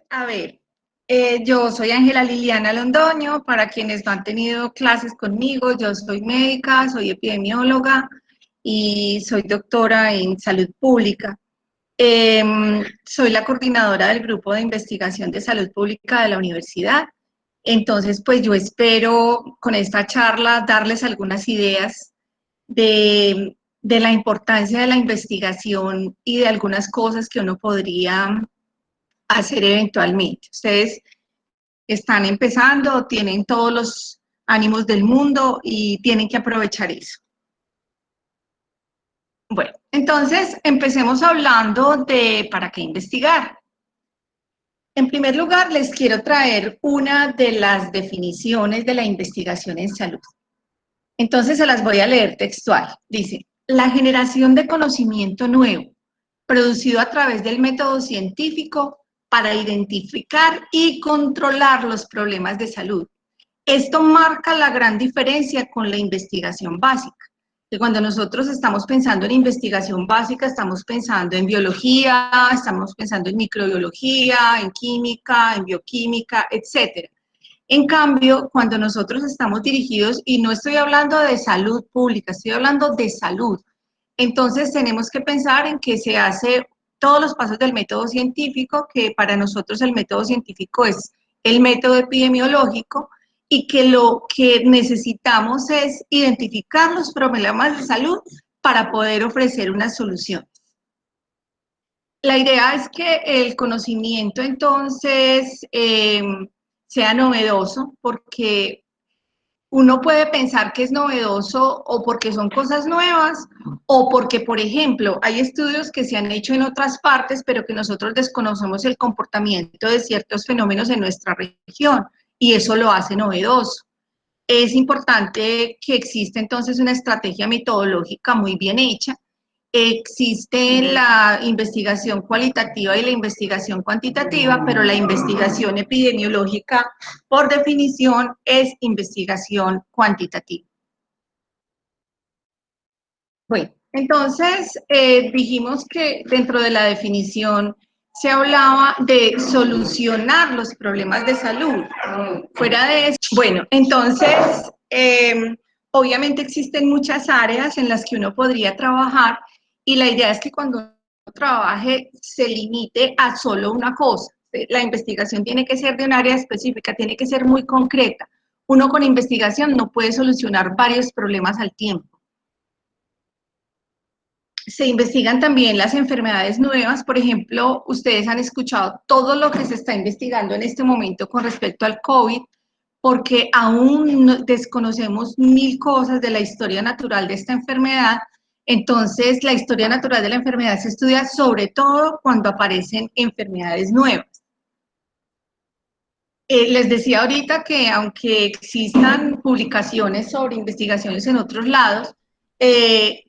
A ver, yo soy Ángela Liliana Londoño, para quienes no han tenido clases conmigo, yo soy médica, soy epidemióloga y soy doctora en salud pública. Soy la coordinadora del grupo de investigación de salud pública de la universidad. Entonces, pues yo espero con esta charla darles algunas ideas de la importancia de la investigación y de algunas cosas que uno podría hacer eventualmente. Ustedes están empezando, tienen todos los ánimos del mundo y tienen que aprovechar eso. Bueno, entonces empecemos hablando de para qué investigar. En primer lugar, les quiero traer una de las definiciones de la investigación en salud. Entonces se las voy a leer textual. Dice, la generación de conocimiento nuevo, producido a través del método científico para identificar y controlar los problemas de salud. Esto marca la gran diferencia con la investigación básica. Que cuando nosotros estamos pensando en investigación básica, estamos pensando en biología, estamos pensando en microbiología, en química, en bioquímica, etcétera. En cambio, cuando nosotros estamos dirigidos, y no estoy hablando de salud pública, estoy hablando de salud, entonces tenemos que pensar en que se hace todos los pasos del método científico, que para nosotros el método científico es el método epidemiológico, y que lo que necesitamos es identificar los problemas de salud para poder ofrecer una solución. La idea es que el conocimiento entonces sea novedoso, porque uno puede pensar que es novedoso o porque son cosas nuevas o porque, por ejemplo, hay estudios que se han hecho en otras partes, pero que nosotros desconocemos el comportamiento de ciertos fenómenos en nuestra región y eso lo hace novedoso. Es importante que exista entonces una estrategia metodológica muy bien hecha. Existe la investigación cualitativa y la investigación cuantitativa, pero la investigación epidemiológica, por definición, es investigación cuantitativa. Bueno, entonces dijimos que dentro de la definición se hablaba de solucionar los problemas de salud. Fuera de eso, bueno, entonces, obviamente existen muchas áreas en las que uno podría trabajar y la idea es que cuando uno trabaje se limite a solo una cosa. La investigación tiene que ser de un área específica, tiene que ser muy concreta. Uno con investigación no puede solucionar varios problemas al tiempo. Se investigan también las enfermedades nuevas, por ejemplo, ustedes han escuchado todo lo que se está investigando en este momento con respecto al COVID, porque aún desconocemos mil cosas de la historia natural de esta enfermedad. Entonces, la historia natural de la enfermedad se estudia sobre todo cuando aparecen enfermedades nuevas. Les decía ahorita que aunque existan publicaciones sobre investigaciones en otros lados,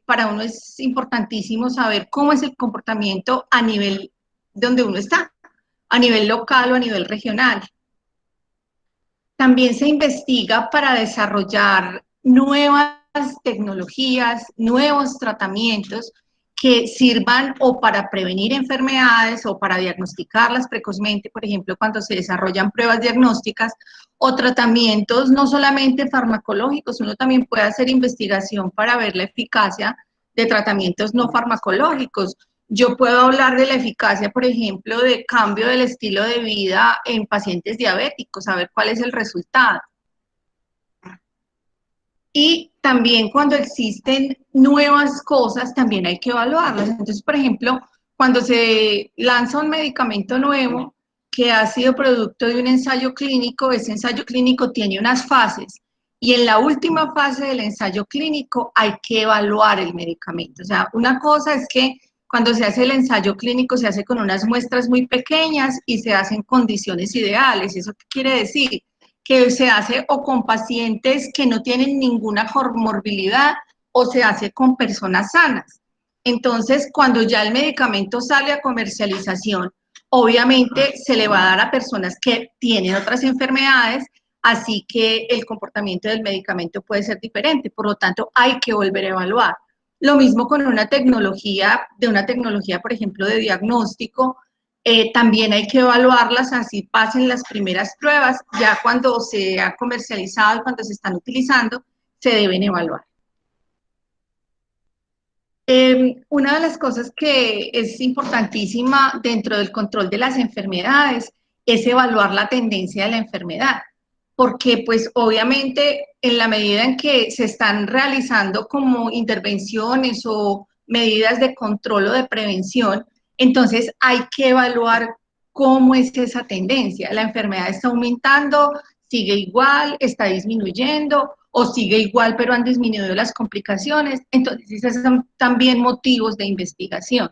para uno es importantísimo saber cómo es el comportamiento a nivel de donde uno está, a nivel local o a nivel regional. También se investiga para desarrollar nuevas tecnologías, nuevos tratamientos que sirvan o para prevenir enfermedades o para diagnosticarlas precozmente, por ejemplo, cuando se desarrollan pruebas diagnósticas o tratamientos no solamente farmacológicos, uno también puede hacer investigación para ver la eficacia de tratamientos no farmacológicos. Yo puedo hablar de la eficacia, por ejemplo, de cambio del estilo de vida en pacientes diabéticos, saber cuál es el resultado. Y también cuando existen nuevas cosas, también hay que evaluarlas. Entonces, por ejemplo, cuando se lanza un medicamento nuevo que ha sido producto de un ensayo clínico, ese ensayo clínico tiene unas fases. Y en la última fase del ensayo clínico hay que evaluar el medicamento. O sea, una cosa es que cuando se hace el ensayo clínico se hace con unas muestras muy pequeñas y se hacen condiciones ideales. ¿Eso qué quiere decir? Que se hace o con pacientes que no tienen ninguna comorbilidad o se hace con personas sanas. Entonces, cuando ya el medicamento sale a comercialización, obviamente se le va a dar a personas que tienen otras enfermedades, así que el comportamiento del medicamento puede ser diferente, por lo tanto hay que volver a evaluar. Lo mismo con una tecnología, por ejemplo, de diagnóstico, También hay que evaluarlas, así pasen las primeras pruebas, ya cuando se ha comercializado y cuando se están utilizando, se deben evaluar. Una de las cosas que es importantísima dentro del control de las enfermedades es evaluar la tendencia de la enfermedad, porque pues obviamente en la medida en que se están realizando como intervenciones o medidas de control o de prevención, entonces hay que evaluar cómo es esa tendencia. La enfermedad está aumentando, sigue igual, está disminuyendo, o sigue igual pero han disminuido las complicaciones. Entonces, esos son también motivos de investigación.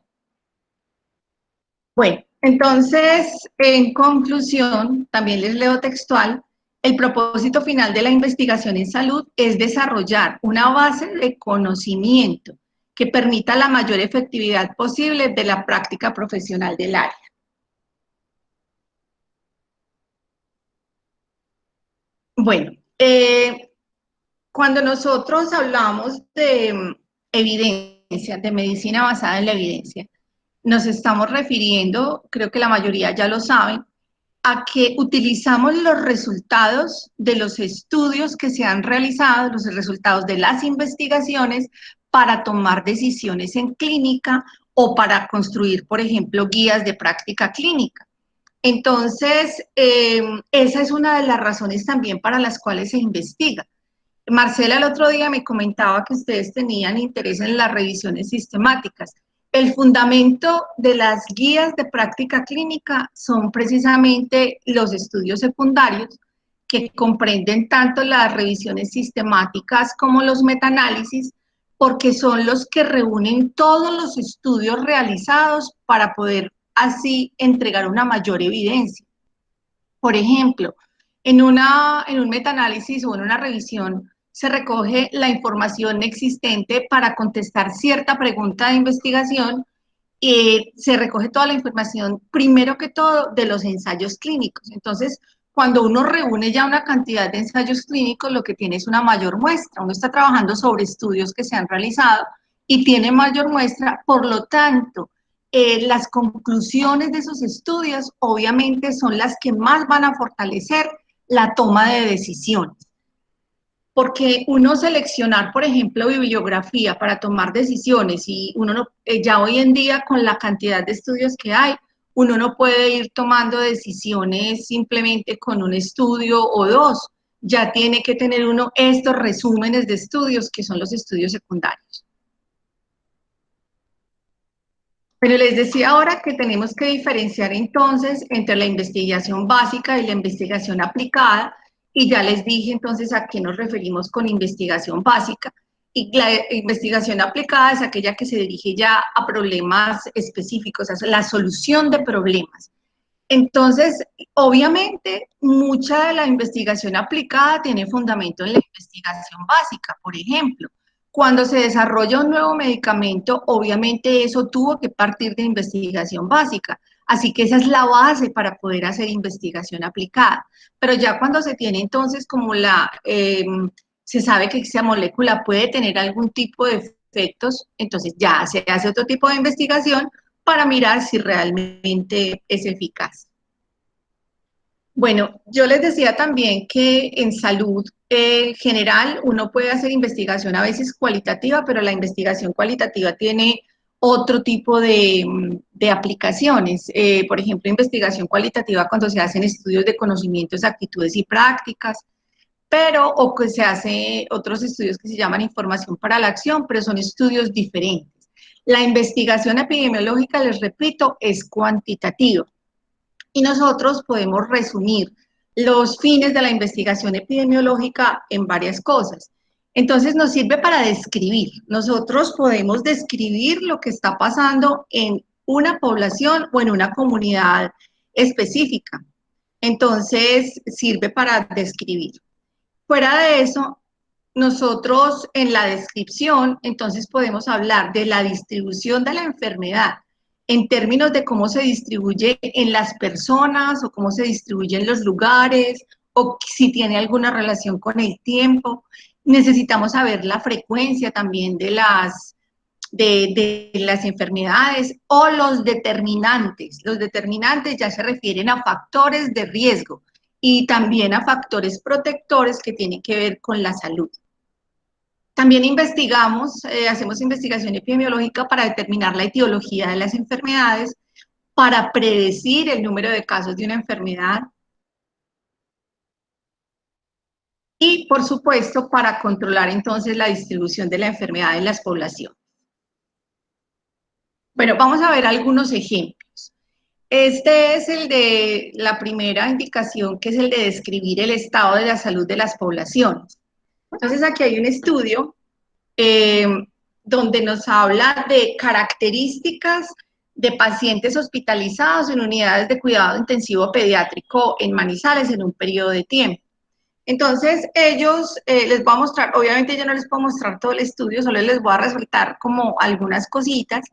Bueno, entonces, en conclusión, también les leo textual, el propósito final de la investigación en salud es desarrollar una base de conocimiento que permita la mayor efectividad posible de la práctica profesional del área. Bueno, cuando nosotros hablamos de evidencia, de medicina basada en la evidencia, nos estamos refiriendo, creo que la mayoría ya lo saben, a que utilizamos los resultados de los estudios que se han realizado, los resultados de las investigaciones para tomar decisiones en clínica o para construir, por ejemplo, guías de práctica clínica. Entonces, esa es una de las razones también para las cuales se investiga. Marcela el otro día me comentaba que ustedes tenían interés en las revisiones sistemáticas. El fundamento de las guías de práctica clínica son precisamente los estudios secundarios que comprenden tanto las revisiones sistemáticas como los metaanálisis, porque son los que reúnen todos los estudios realizados para poder así entregar una mayor evidencia. Por ejemplo, en un metaanálisis o en una revisión se recoge la información existente para contestar cierta pregunta de investigación y se recoge toda la información, primero que todo, de los ensayos clínicos. Entonces, cuando uno reúne ya una cantidad de ensayos clínicos, lo que tiene es una mayor muestra. Uno está trabajando sobre estudios que se han realizado y tiene mayor muestra, por lo tanto, las conclusiones de esos estudios obviamente son las que más van a fortalecer la toma de decisiones. Porque uno seleccionar, por ejemplo, bibliografía para tomar decisiones y uno no, ya hoy en día con la cantidad de estudios que hay, uno no puede ir tomando decisiones simplemente con un estudio o dos, ya tiene que tener uno estos resúmenes de estudios que son los estudios secundarios. Pero les decía ahora que tenemos que diferenciar entonces entre la investigación básica y la investigación aplicada, y ya les dije entonces a qué nos referimos con investigación básica, y la investigación aplicada es aquella que se dirige ya a problemas específicos, a la solución de problemas. Entonces, obviamente, mucha de la investigación aplicada tiene fundamento en la investigación básica. Por ejemplo, cuando se desarrolla un nuevo medicamento, obviamente eso tuvo que partir de investigación básica. Así que esa es la base para poder hacer investigación aplicada. Pero ya cuando se tiene entonces como se sabe que esa molécula puede tener algún tipo de efectos, entonces ya se hace otro tipo de investigación para mirar si realmente es eficaz. Bueno, yo les decía también que en salud general uno puede hacer investigación a veces cualitativa, pero la investigación cualitativa tiene otro tipo de aplicaciones. Por ejemplo, investigación cualitativa cuando se hacen estudios de conocimientos, actitudes y prácticas, pero o que se hace otros estudios que se llaman información para la acción, pero son estudios diferentes. La investigación epidemiológica, les repito, es cuantitativa. Y nosotros podemos resumir los fines de la investigación epidemiológica en varias cosas. Entonces nos sirve para describir. Nosotros podemos describir lo que está pasando en una población o en una comunidad específica. Entonces sirve para describir. Fuera de eso, nosotros en la descripción, entonces podemos hablar de la distribución de la enfermedad en términos de cómo se distribuye en las personas o cómo se distribuye en los lugares o si tiene alguna relación con el tiempo. Necesitamos saber la frecuencia también de las enfermedades o los determinantes. Los determinantes ya se refieren a factores de riesgo y también a factores protectores que tienen que ver con la salud. También investigamos, hacemos investigación epidemiológica para determinar la etiología de las enfermedades, para predecir el número de casos de una enfermedad y, por supuesto, para controlar entonces la distribución de la enfermedad en las poblaciones. Bueno, vamos a ver algunos ejemplos. Este es el de la primera indicación, que es el de describir el estado de la salud de las poblaciones. Entonces, aquí hay un estudio donde nos habla de características de pacientes hospitalizados en unidades de cuidado intensivo pediátrico en Manizales en un periodo de tiempo. Entonces, ellos les voy a mostrar, obviamente yo no les puedo mostrar todo el estudio, solo les voy a resaltar como algunas cositas.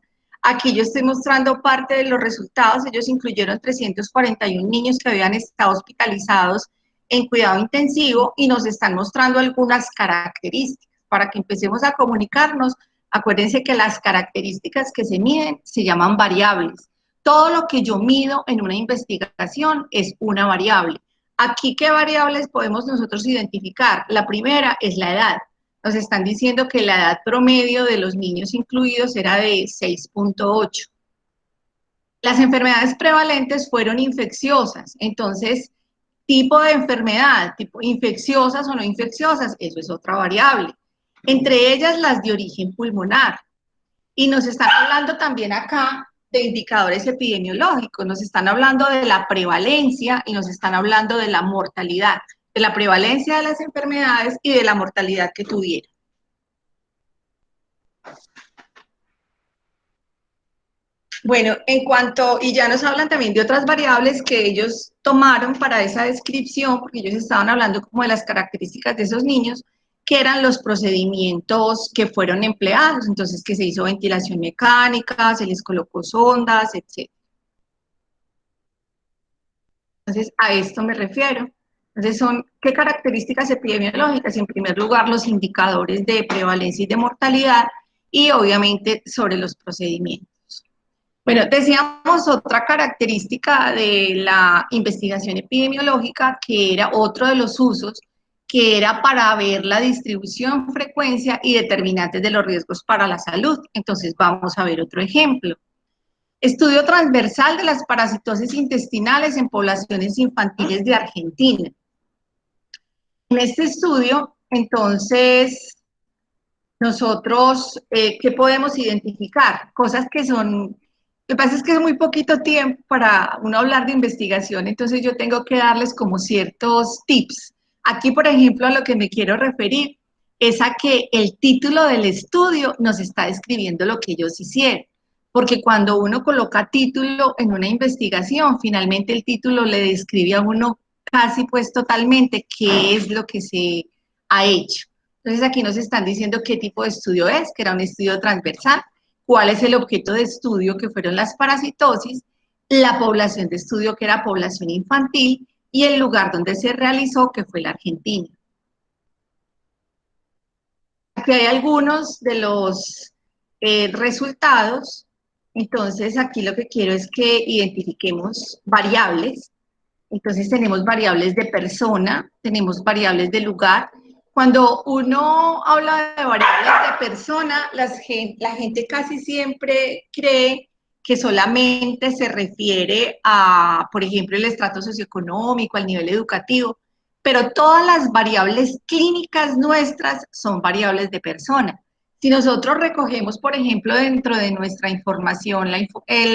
Aquí yo estoy mostrando parte de los resultados. Ellos incluyeron 341 niños que habían estado hospitalizados en cuidado intensivo y nos están mostrando algunas características. Para que empecemos a comunicarnos, acuérdense que las características que se miden se llaman variables. Todo lo que yo mido en una investigación es una variable. Aquí, ¿qué variables podemos nosotros identificar? La primera es la edad. Nos están diciendo que la edad promedio de los niños incluidos era de 6.8. Las enfermedades prevalentes fueron infecciosas. Entonces, tipo de enfermedad, tipo infecciosas o no infecciosas, eso es otra variable. Entre ellas las de origen pulmonar. Y nos están hablando también acá de indicadores epidemiológicos, nos están hablando de la prevalencia y nos están hablando de la mortalidad, de la prevalencia de las enfermedades y de la mortalidad que tuvieron. Bueno, en cuanto, y ya nos hablan también de otras variables que ellos tomaron para esa descripción, porque ellos estaban hablando como de las características de esos niños, que eran los procedimientos que fueron empleados, entonces que se hizo ventilación mecánica, se les colocó sondas, etc. Entonces, a esto me refiero. Entonces, ¿qué características epidemiológicas? En primer lugar, los indicadores de prevalencia y de mortalidad, y obviamente sobre los procedimientos. Bueno, decíamos otra característica de la investigación epidemiológica, que era otro de los usos, que era para ver la distribución, frecuencia y determinantes de los riesgos para la salud. Entonces, vamos a ver otro ejemplo. Estudio transversal de las parasitosis intestinales en poblaciones infantiles de Argentina. En este estudio, entonces, nosotros, ¿qué podemos identificar? Cosas que son, lo que pasa es que es muy poquito tiempo para uno hablar de investigación, entonces yo tengo que darles como ciertos tips. Aquí, por ejemplo, a lo que me quiero referir es a que el título del estudio nos está describiendo lo que ellos hicieron. Porque cuando uno coloca título en una investigación, finalmente el título le describe a uno casi pues totalmente qué es lo que se ha hecho. Entonces aquí nos están diciendo qué tipo de estudio es, que era un estudio transversal, cuál es el objeto de estudio, que fueron las parasitosis, la población de estudio, que era población infantil, y el lugar donde se realizó, que fue la Argentina. Aquí hay algunos de los resultados. Entonces, aquí lo que quiero es que identifiquemos variables. Entonces, tenemos variables de persona, tenemos variables de lugar. Cuando uno habla de variables de persona, la gente casi siempre cree que solamente se refiere a, por ejemplo, el estrato socioeconómico, al nivel educativo, pero todas las variables clínicas nuestras son variables de persona. Si nosotros recogemos, por ejemplo, dentro de nuestra información,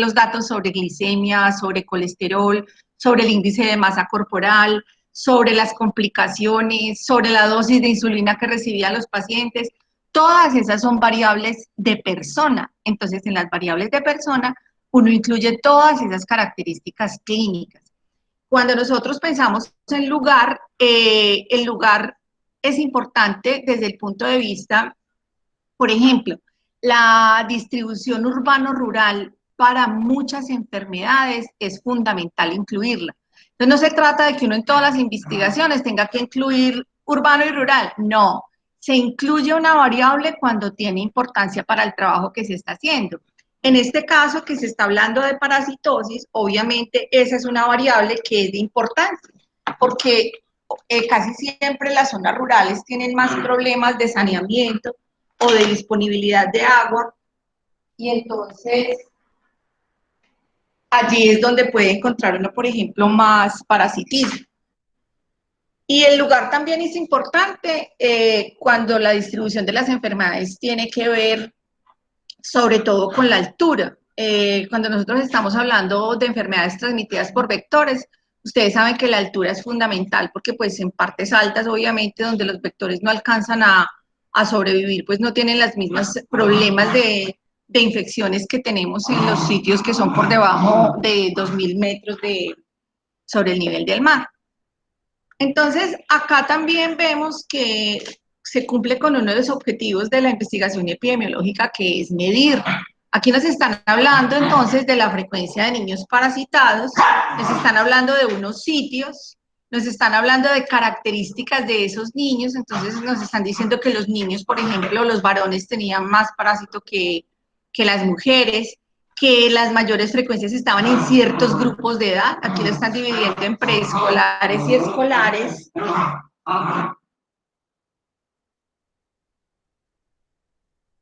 los datos sobre glicemia, sobre colesterol, sobre el índice de masa corporal, sobre las complicaciones, sobre la dosis de insulina que recibían los pacientes, todas esas son variables de persona. Entonces, en las variables de persona, uno incluye todas esas características clínicas. Cuando nosotros pensamos en lugar, el lugar es importante desde el punto de vista, por ejemplo, la distribución urbano-rural para muchas enfermedades es fundamental incluirla. Entonces no se trata de que uno en todas las investigaciones tenga que incluir urbano y rural, no. se incluye una variable cuando tiene importancia para el trabajo que se está haciendo. En este caso que se está hablando de parasitosis, obviamente esa es una variable que es de importancia, porque casi siempre las zonas rurales tienen más problemas de saneamiento o de disponibilidad de agua, y entonces allí es donde puede encontrar uno, por ejemplo, más parasitismo. Y el lugar también es importante cuando la distribución de las enfermedades tiene que ver sobre todo con la altura. Cuando nosotros estamos hablando de enfermedades transmitidas por vectores, ustedes saben que la altura es fundamental porque pues en partes altas, obviamente, donde los vectores no alcanzan a sobrevivir, pues no tienen los mismos problemas de infecciones que tenemos en los sitios que son por debajo de 2.000 metros sobre el nivel del mar. Entonces, acá también vemos que se cumple con uno de los objetivos de la investigación epidemiológica, que es medir. Aquí nos están hablando entonces de la frecuencia de niños parasitados, nos están hablando de unos sitios, nos están hablando de características de esos niños, entonces nos están diciendo que los niños, por ejemplo, los varones tenían más parásito que las mujeres, que las mayores frecuencias estaban en ciertos grupos de edad, aquí lo están dividiendo en preescolares y escolares.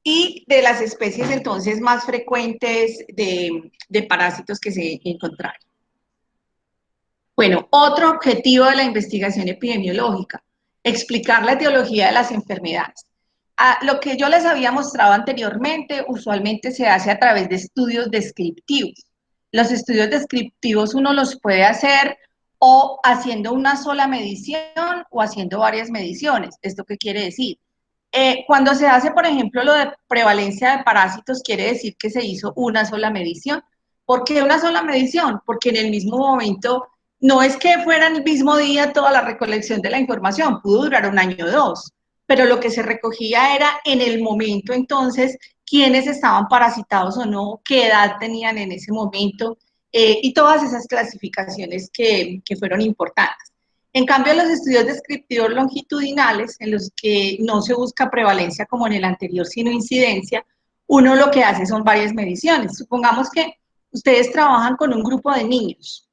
Y de las especies entonces más frecuentes de parásitos que se encontraron. Bueno, otro objetivo de la investigación epidemiológica, explicar la etiología de las enfermedades. Lo que yo les había mostrado anteriormente, usualmente se hace a través de estudios descriptivos. Los estudios descriptivos uno los puede hacer o haciendo una sola medición o haciendo varias mediciones. ¿Esto qué quiere decir? Cuando se hace, por ejemplo, lo de prevalencia de parásitos, quiere decir que se hizo una sola medición. ¿Por qué una sola medición? Porque en el mismo momento, no es que fuera en el mismo día toda la recolección de la información, pudo durar 1 año o 2, pero lo que se recogía era en el momento entonces quiénes estaban parasitados o no, qué edad tenían en ese momento, y todas esas clasificaciones que fueron importantes. En cambio, los estudios descriptivos longitudinales, en los que no se busca prevalencia como en el anterior, sino incidencia, uno lo que hace son varias mediciones. Supongamos que ustedes trabajan con un grupo de niños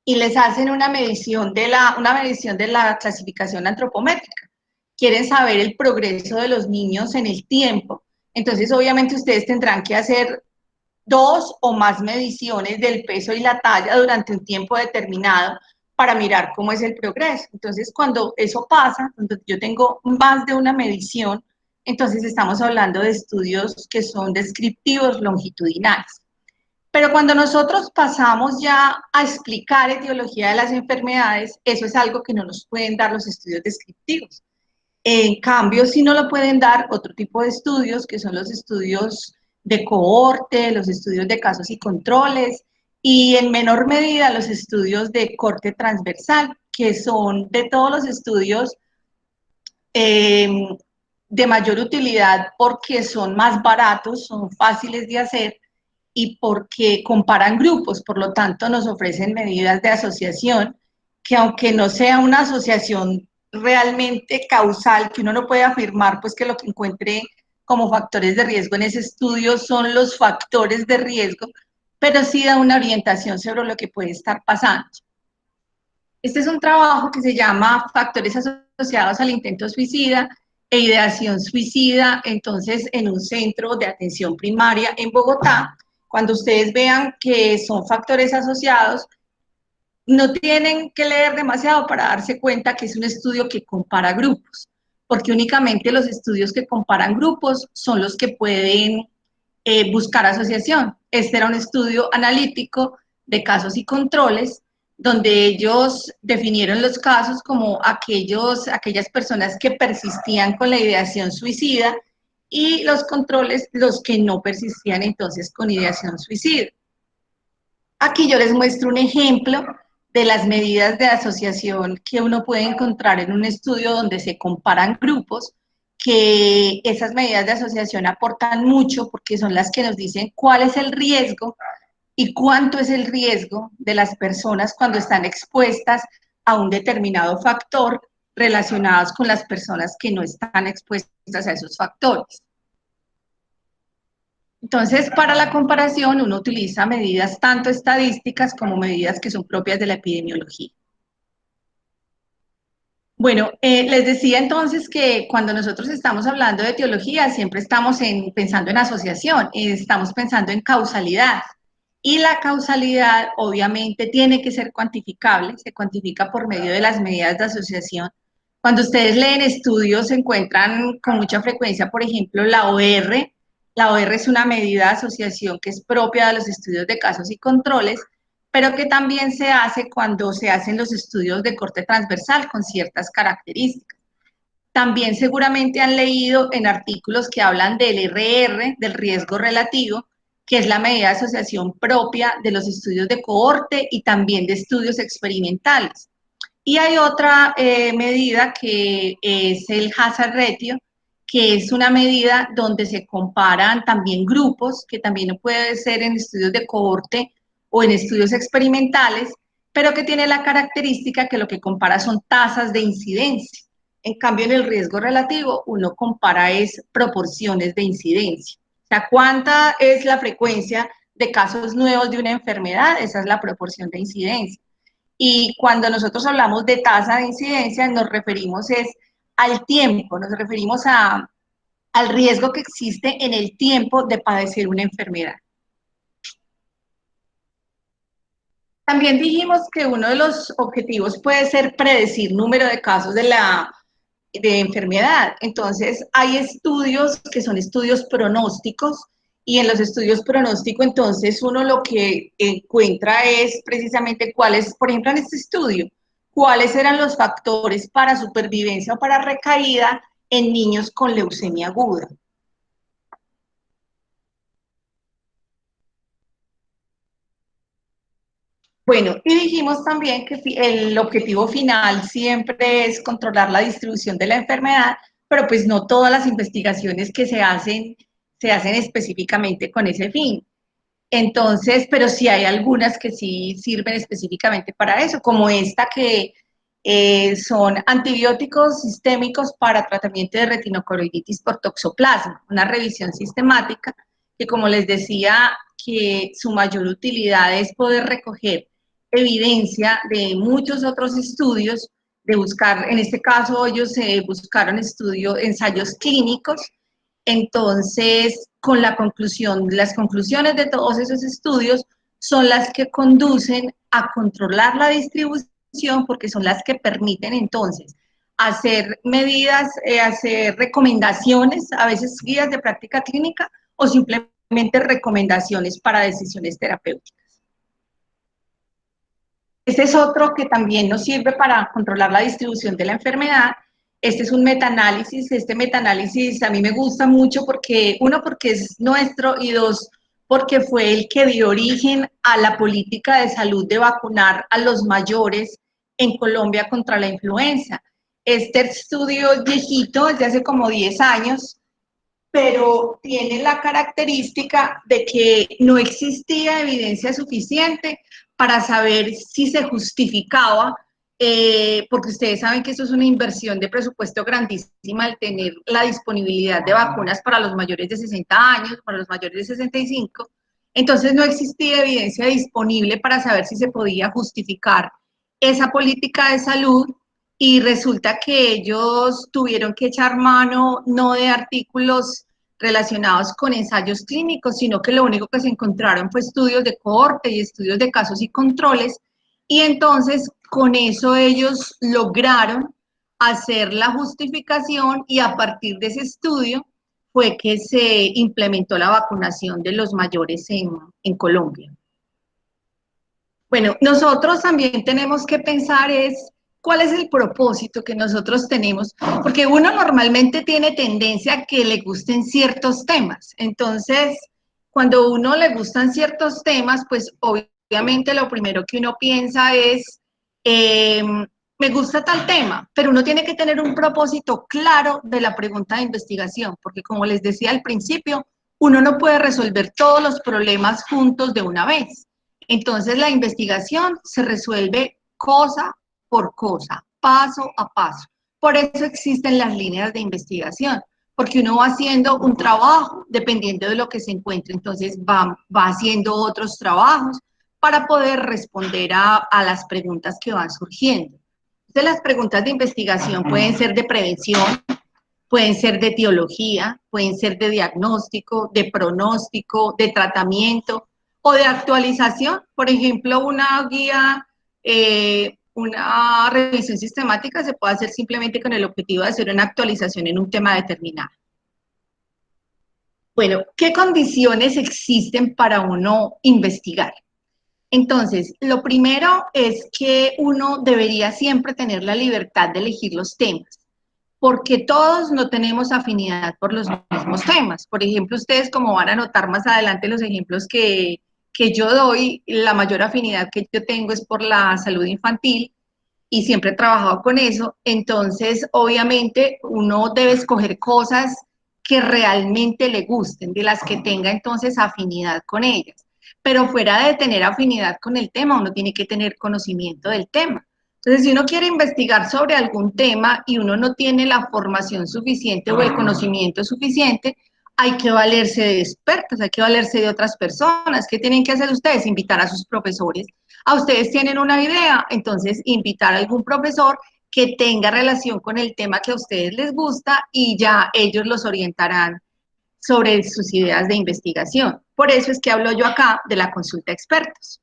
y les hacen una medición de la clasificación antropométrica. Quieren saber el progreso de los niños en el tiempo. Entonces, obviamente, ustedes tendrán que hacer 2 o más mediciones del peso y la talla durante un tiempo determinado para mirar cómo es el progreso. Entonces, cuando eso pasa, cuando yo tengo más de una medición, entonces estamos hablando de estudios que son descriptivos longitudinales. Pero cuando nosotros pasamos ya a explicar etiología de las enfermedades, eso es algo que no nos pueden dar los estudios descriptivos. En cambio, sí nos lo pueden dar otro tipo de estudios, que son los estudios de cohorte, los estudios de casos y controles, y en menor medida los estudios de corte transversal, que son de todos los estudios de mayor utilidad porque son más baratos, son fáciles de hacer y porque comparan grupos, por lo tanto nos ofrecen medidas de asociación que aunque no sea una asociación realmente causal, que uno no puede afirmar pues que lo que encuentre como factores de riesgo en ese estudio son los factores de riesgo, pero sí da una orientación sobre lo que puede estar pasando. Este es un trabajo que se llama Factores asociados al intento suicida e ideación suicida, entonces en un centro de atención primaria en Bogotá. Cuando ustedes vean que son factores asociados, no tienen que leer demasiado para darse cuenta que es un estudio que compara grupos, porque únicamente los estudios que comparan grupos son los que pueden buscar asociación. Este era un estudio analítico de casos y controles, donde ellos definieron los casos como aquellas personas que persistían con la ideación suicida y los controles, los que no persistían entonces con ideación suicida. Aquí yo les muestro un ejemplo de las medidas de asociación que uno puede encontrar en un estudio donde se comparan grupos, que esas medidas de asociación aportan mucho porque son las que nos dicen cuál es el riesgo y cuánto es el riesgo de las personas cuando están expuestas a un determinado factor relacionados con las personas que no están expuestas a esos factores. Entonces, para la comparación, uno utiliza medidas tanto estadísticas como medidas que son propias de la epidemiología. Bueno, les decía entonces que cuando nosotros estamos hablando de etiología, siempre estamos pensando en asociación, estamos pensando en causalidad. Y la causalidad obviamente tiene que ser cuantificable, se cuantifica por medio de las medidas de asociación. Cuando ustedes leen estudios, se encuentran con mucha frecuencia, por ejemplo, la OR. La OR es una medida de asociación que es propia de los estudios de casos y controles, pero que también se hace cuando se hacen los estudios de corte transversal con ciertas características. También seguramente han leído en artículos que hablan del RR, del riesgo relativo, que es la medida de asociación propia de los estudios de cohorte y también de estudios experimentales. Y hay otra medida que es el hazard ratio, que es una medida donde se comparan también grupos, que también puede ser en estudios de cohorte o en estudios experimentales, pero que tiene la característica que lo que compara son tasas de incidencia. En cambio, en el riesgo relativo, uno compara es proporciones de incidencia. O sea, ¿cuánta es la frecuencia de casos nuevos de una enfermedad? Esa es la proporción de incidencia. Y cuando nosotros hablamos de tasa de incidencia, nos referimos es al tiempo, nos referimos al riesgo que existe en el tiempo de padecer una enfermedad. También dijimos que uno de los objetivos puede ser predecir número de casos de enfermedad. Entonces, hay estudios que son estudios pronósticos y en los estudios pronósticos, entonces, uno lo que encuentra es precisamente cuáles, por ejemplo, en este estudio, cuáles eran los factores para supervivencia o para recaída en niños con leucemia aguda. Bueno, y dijimos también que el objetivo final siempre es controlar la distribución de la enfermedad, pero pues no todas las investigaciones que se hacen específicamente con ese fin. Entonces, pero sí hay algunas que sí sirven específicamente para eso, como esta que son antibióticos sistémicos para tratamiento de retinocoroiditis por toxoplasma, una revisión sistemática que, como les decía, que su mayor utilidad es poder recoger evidencia de muchos otros estudios, de buscar, en este caso ellos buscaron ensayos clínicos, entonces con la conclusión, las conclusiones de todos esos estudios son las que conducen a controlar la distribución porque son las que permiten entonces hacer medidas, hacer recomendaciones, a veces guías de práctica clínica o simplemente recomendaciones para decisiones terapéuticas. Este es otro que también nos sirve para controlar la distribución de la enfermedad. Este es un metaanálisis. Este metaanálisis a mí me gusta mucho porque, uno, porque es nuestro y dos, porque fue el que dio origen a la política de salud de vacunar a los mayores en Colombia contra la influenza. Este estudio es viejito, es de hace como 10 años, pero tiene la característica de que no existía evidencia suficiente para saber si se justificaba, porque ustedes saben que eso es una inversión de presupuesto grandísima al tener la disponibilidad de vacunas para los mayores de 60 años, para los mayores de 65, entonces no existía evidencia disponible para saber si se podía justificar esa política de salud y resulta que ellos tuvieron que echar mano no de artículos relacionados con ensayos clínicos, sino que lo único que se encontraron fue estudios de cohorte y estudios de casos y controles, y entonces con eso ellos lograron hacer la justificación y a partir de ese estudio fue que se implementó la vacunación de los mayores en Colombia. Bueno, nosotros también tenemos que pensar es cuál es el propósito que nosotros tenemos, porque uno normalmente tiene tendencia a que le gusten ciertos temas. Entonces, cuando uno le gustan ciertos temas, pues obviamente lo primero que uno piensa es, me gusta tal tema, pero uno tiene que tener un propósito claro de la pregunta de investigación, porque como les decía al principio, uno no puede resolver todos los problemas juntos de una vez. Entonces la investigación se resuelve cosa por cosa, paso a paso. Por eso existen las líneas de investigación, porque uno va haciendo un trabajo dependiendo de lo que se encuentre, entonces va haciendo otros trabajos para poder responder a las preguntas que van surgiendo. Entonces, las preguntas de investigación pueden ser de prevención, pueden ser de etiología, pueden ser de diagnóstico, de pronóstico, de tratamiento o de actualización. Por ejemplo, una guía, una revisión sistemática se puede hacer simplemente con el objetivo de hacer una actualización en un tema determinado. Bueno, ¿qué condiciones existen para uno investigar? Entonces, lo primero es que uno debería siempre tener la libertad de elegir los temas, porque todos no tenemos afinidad por los mismos temas. Por ejemplo, ustedes, como van a notar más adelante los ejemplos que yo doy, la mayor afinidad que yo tengo es por la salud infantil y siempre he trabajado con eso. Entonces, obviamente, uno debe escoger cosas que realmente le gusten, de las que tenga entonces afinidad con ellas. Pero fuera de tener afinidad con el tema, uno tiene que tener conocimiento del tema. Entonces, si uno quiere investigar sobre algún tema y uno no tiene la formación suficiente o el conocimiento suficiente, hay que valerse de expertos, hay que valerse de otras personas. ¿Qué tienen que hacer ustedes? Invitar a sus profesores. A ustedes tienen una idea, entonces invitar a algún profesor que tenga relación con el tema que a ustedes les gusta y ya ellos los orientarán sobre sus ideas de investigación. Por eso es que hablo yo acá de la consulta de expertos.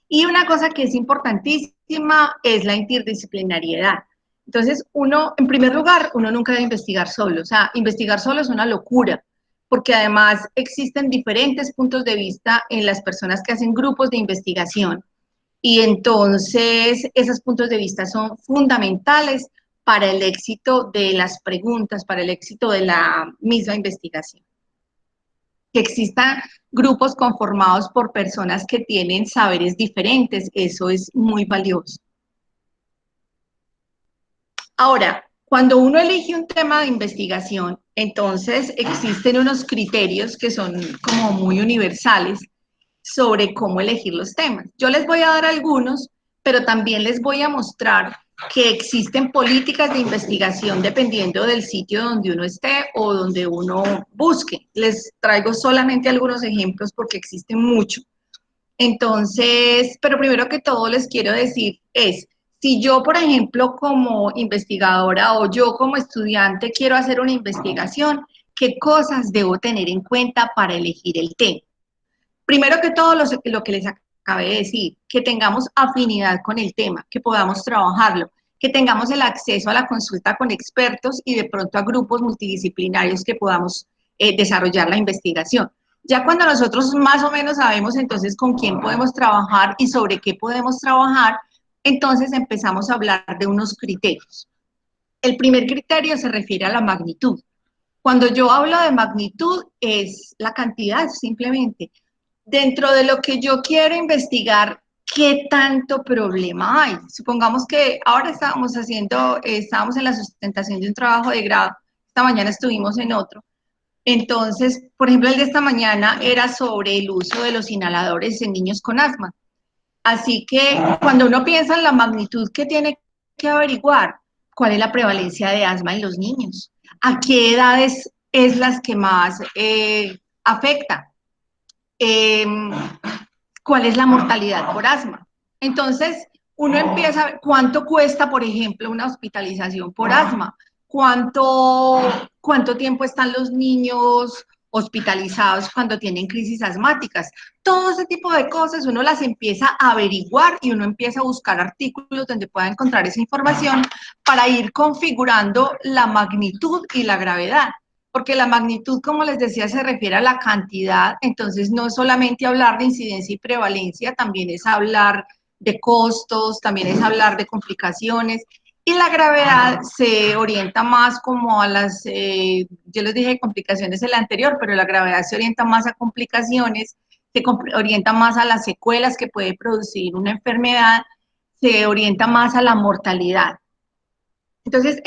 Y una cosa que es importantísima es la interdisciplinariedad. Entonces, uno, en primer lugar, uno nunca debe investigar solo. O sea, investigar solo es una locura, porque además existen diferentes puntos de vista en las personas que hacen grupos de investigación. Y entonces, esos puntos de vista son fundamentales para el éxito de las preguntas, para el éxito de la misma investigación. Que existan grupos conformados por personas que tienen saberes diferentes, eso es muy valioso. Ahora, cuando uno elige un tema de investigación, entonces existen unos criterios que son como muy universales sobre cómo elegir los temas. Yo les voy a dar algunos, pero también les voy a mostrar que existen políticas de investigación dependiendo del sitio donde uno esté o donde uno busque. Les traigo solamente algunos ejemplos porque existen muchos. Entonces, pero primero que todo les quiero decir es, si yo, por ejemplo, como investigadora o yo como estudiante quiero hacer una investigación, ¿qué cosas debo tener en cuenta para elegir el tema? Primero que todo, lo que les acabé de decir, que tengamos afinidad con el tema, que podamos trabajarlo, que tengamos el acceso a la consulta con expertos y de pronto a grupos multidisciplinarios que podamos desarrollar la investigación. Ya cuando nosotros más o menos sabemos entonces con quién podemos trabajar y sobre qué podemos trabajar, entonces empezamos a hablar de unos criterios. El primer criterio se refiere a la magnitud. Cuando yo hablo de magnitud es la cantidad simplemente. Dentro de lo que yo quiero investigar, ¿qué tanto problema hay? Supongamos que ahora estábamos en la sustentación de un trabajo de grado, esta mañana estuvimos en otro. Entonces, por ejemplo, el de esta mañana era sobre el uso de los inhaladores en niños con asma. Así que cuando uno piensa en la magnitud que tiene que averiguar, ¿cuál es la prevalencia de asma en los niños? ¿A qué edades es las que más afecta? ¿Cuál es la mortalidad por asma? Entonces, uno empieza a ver cuánto cuesta, por ejemplo, una hospitalización por asma, cuánto tiempo están los niños hospitalizados cuando tienen crisis asmáticas. Todo ese tipo de cosas uno las empieza a averiguar y uno empieza a buscar artículos donde pueda encontrar esa información para ir configurando la magnitud y la gravedad. Porque la magnitud, como les decía, se refiere a la cantidad, entonces no es solamente hablar de incidencia y prevalencia, también es hablar de costos, también es hablar de complicaciones, y la gravedad se orienta más como a yo les dije complicaciones en la anterior, pero la gravedad se orienta más a complicaciones, orienta más a las secuelas que puede producir una enfermedad, se orienta más a la mortalidad. Entonces,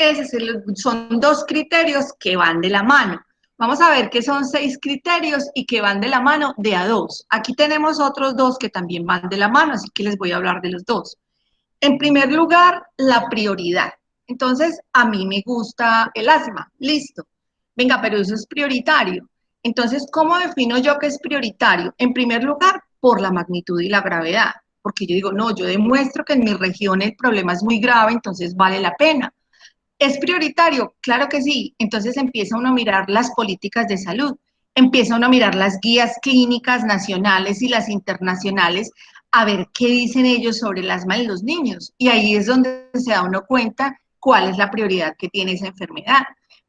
son dos criterios que van de la mano. Vamos a ver que son 6 criterios y que van de la mano de a 2. Aquí tenemos otros 2 que también van de la mano, así que les voy a hablar de los 2. En primer lugar, la prioridad. Entonces, a mí me gusta el asma, listo. Venga, pero eso es prioritario. Entonces, ¿cómo defino yo que es prioritario? En primer lugar, por la magnitud y la gravedad, porque yo digo, no, yo demuestro que en mi región el problema es muy grave, entonces vale la pena. ¿Es prioritario? Claro que sí. Entonces empieza uno a mirar las políticas de salud, empieza uno a mirar las guías clínicas nacionales y las internacionales, a ver qué dicen ellos sobre el asma en los niños. Y ahí es donde se da uno cuenta cuál es la prioridad que tiene esa enfermedad.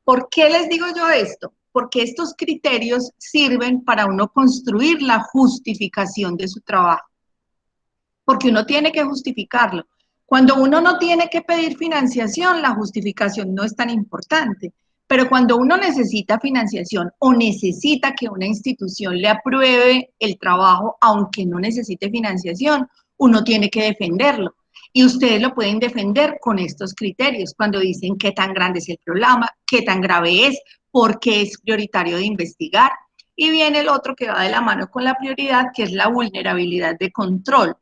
¿Por qué les digo yo esto? Porque estos criterios sirven para uno construir la justificación de su trabajo, porque uno tiene que justificarlo. Cuando uno no tiene que pedir financiación, la justificación no es tan importante. Pero cuando uno necesita financiación o necesita que una institución le apruebe el trabajo, aunque no necesite financiación, uno tiene que defenderlo. Y ustedes lo pueden defender con estos criterios, cuando dicen qué tan grande es el problema, qué tan grave es, por qué es prioritario de investigar. Y viene el otro que va de la mano con la prioridad, que es la vulnerabilidad de control.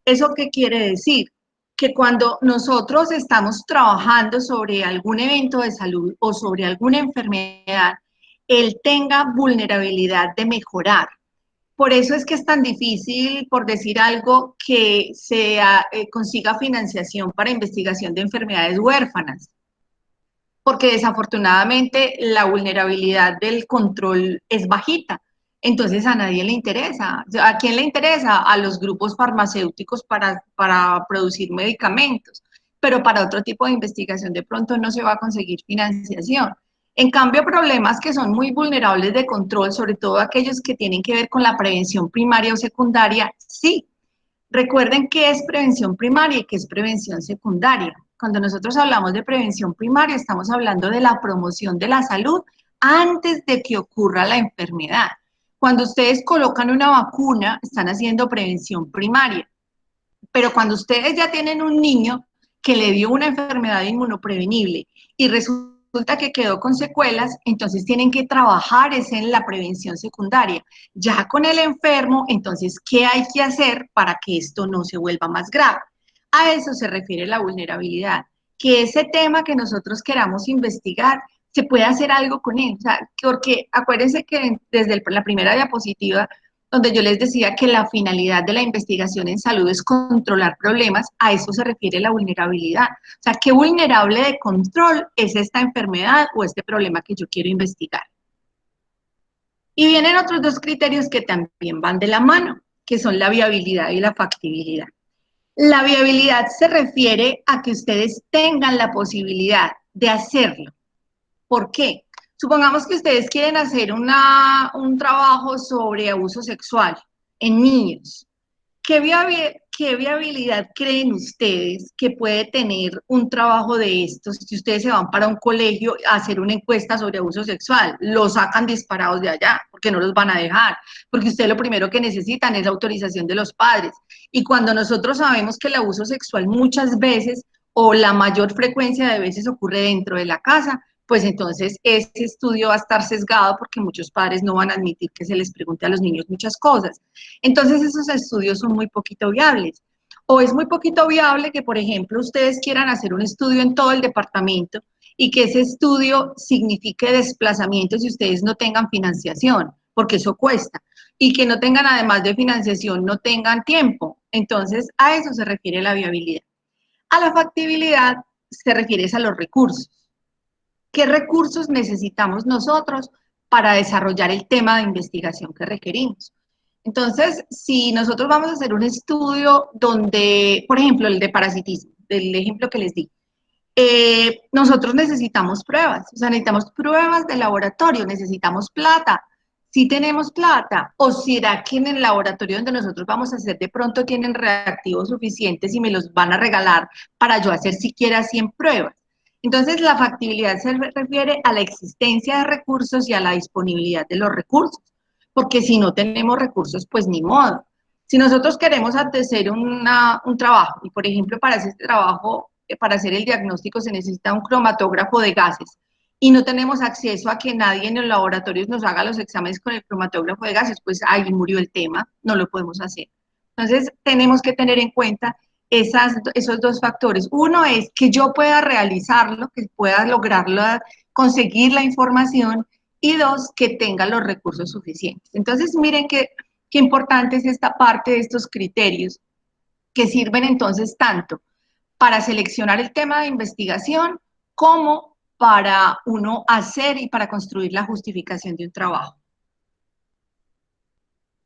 ¿Eso qué quiere decir? Que cuando nosotros estamos trabajando sobre algún evento de salud o sobre alguna enfermedad, él tenga vulnerabilidad de mejorar. Por eso es que es tan difícil, por decir algo, que se consiga financiación para investigación de enfermedades huérfanas, porque desafortunadamente la vulnerabilidad del control es bajita. Entonces a nadie le interesa. ¿A quién le interesa? A los grupos farmacéuticos para producir medicamentos, pero para otro tipo de investigación de pronto no se va a conseguir financiación. En cambio, problemas que son muy vulnerables de control, sobre todo aquellos que tienen que ver con la prevención primaria o secundaria, sí. Recuerden qué es prevención primaria y qué es prevención secundaria. Cuando nosotros hablamos de prevención primaria, estamos hablando de la promoción de la salud antes de que ocurra la enfermedad. Cuando ustedes colocan una vacuna, están haciendo prevención primaria. Pero cuando ustedes ya tienen un niño que le dio una enfermedad inmunoprevenible y resulta que quedó con secuelas, entonces tienen que trabajar es en la prevención secundaria. Ya con el enfermo, entonces, ¿qué hay que hacer para que esto no se vuelva más grave? A eso se refiere la vulnerabilidad, que ese tema que nosotros queramos investigar, se puede hacer algo con él. O sea, porque acuérdense que desde la primera diapositiva donde yo les decía que la finalidad de la investigación en salud es controlar problemas, a eso se refiere la vulnerabilidad. O sea, ¿qué vulnerable de control es esta enfermedad o este problema que yo quiero investigar? Y vienen otros dos criterios que también van de la mano, que son la viabilidad y la factibilidad. La viabilidad se refiere a que ustedes tengan la posibilidad de hacerlo. ¿Por qué? Supongamos que ustedes quieren hacer un trabajo sobre abuso sexual en niños. ¿Qué viabilidad creen ustedes que puede tener un trabajo de estos si ustedes se van para un colegio a hacer una encuesta sobre abuso sexual? Los sacan disparados de allá porque no los van a dejar, porque ustedes lo primero que necesitan es la autorización de los padres. Y cuando nosotros sabemos que el abuso sexual muchas veces o la mayor frecuencia de veces ocurre dentro de la casa, pues entonces ese estudio va a estar sesgado porque muchos padres no van a admitir que se les pregunte a los niños muchas cosas. Entonces esos estudios son muy poquito viables. O es muy poquito viable que, por ejemplo, ustedes quieran hacer un estudio en todo el departamento y que ese estudio signifique desplazamientos y ustedes no tengan financiación, porque eso cuesta. Y que no tengan, además de financiación, no tengan tiempo. Entonces, a eso se refiere la viabilidad. A la factibilidad se refiere a los recursos. ¿Qué recursos necesitamos nosotros para desarrollar el tema de investigación que requerimos? Entonces, si nosotros vamos a hacer un estudio donde, por ejemplo, el de parasitismo, del ejemplo que les di, nosotros necesitamos pruebas, o sea, necesitamos pruebas de laboratorio, necesitamos plata. Si tenemos plata, o será que en el laboratorio donde nosotros vamos a hacer de pronto tienen reactivos suficientes y me los van a regalar para yo hacer siquiera 100 pruebas. Entonces, la factibilidad se refiere a la existencia de recursos y a la disponibilidad de los recursos, porque si no tenemos recursos, pues ni modo. Si nosotros queremos hacer un trabajo, y por ejemplo, para ese trabajo, para hacer el diagnóstico se necesita un cromatógrafo de gases, y no tenemos acceso a que nadie en los laboratorios nos haga los exámenes con el cromatógrafo de gases, pues ahí murió el tema, no lo podemos hacer. Entonces, tenemos que tener en cuenta esos dos factores. Uno es que yo pueda realizarlo, que pueda lograrlo, conseguir la información, y dos, que tenga los recursos suficientes. Entonces, miren qué importante es esta parte de estos criterios que sirven entonces tanto para seleccionar el tema de investigación como para uno hacer y para construir la justificación de un trabajo.